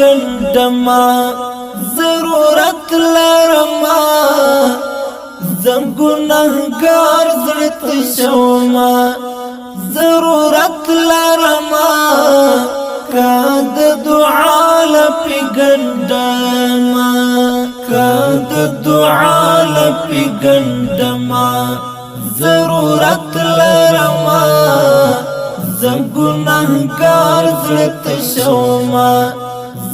گندما ضرورت لرما زم گناهگار زړت شوما ضرورت لرما کاد دعا لپی گندما کاد دعا لپی گندما ضرورت لرما زم گناهگار زړت شوما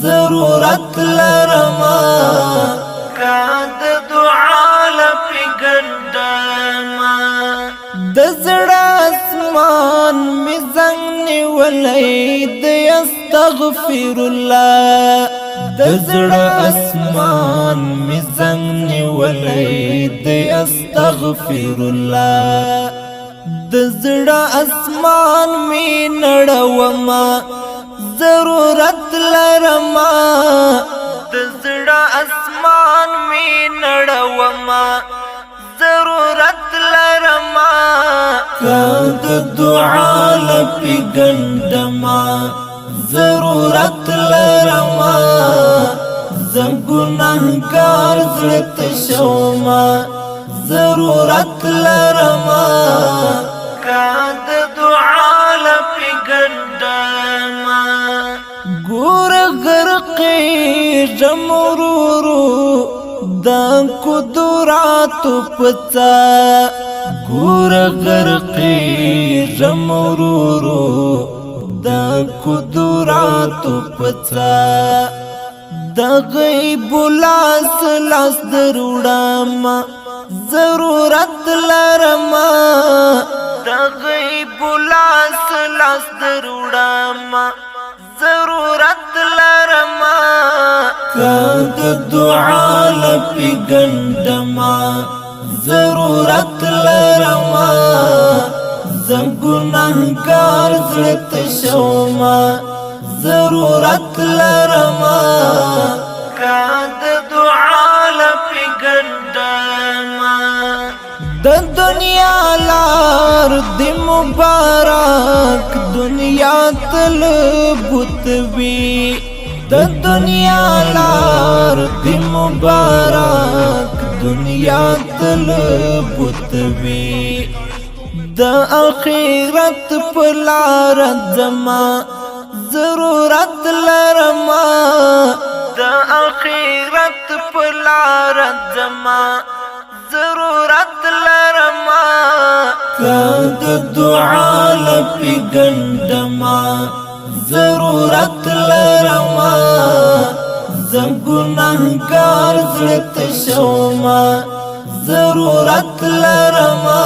ضرورت لرما کاد دعا لپی گندما د زړه اسمان می زنګ نیولې د استغفر الله د زړه اسمان می زنګ نیولې د استغفر الله د زړه اسمان می نړوما ضرورت لرما د زړه اسمان می نړوما ضرورت لرما کاد دعا لپی گندما ضرورت لرما زم گناهگار زړت شوما ضرورت لرما کاد دعا لپی گندما ګور غرقې جمرورو دا قدرات پڅا ګور غرقې جمرورو دا قدرات پڅا د غیب لاس لاس دروړما ضرورت لرما د غیب لاس لاس دروړما ضرورت لرما کاد دعا لپی گندما ضرورت لرما زم گناهگار زړت شوما ضرورت لرما کاد دعا لپی گندما د دنیا لار دی مبارک دنیا تل بوتوی د دنیا لار دی مبارک دنیا تل بوتوی د اخرت پلار زما ضرورت لرما د اخرت پلار زما ضرورت لرما کاد دعا لپی گندما ضرورت لرما زم گناهگار زړت شوما ضرورت لرما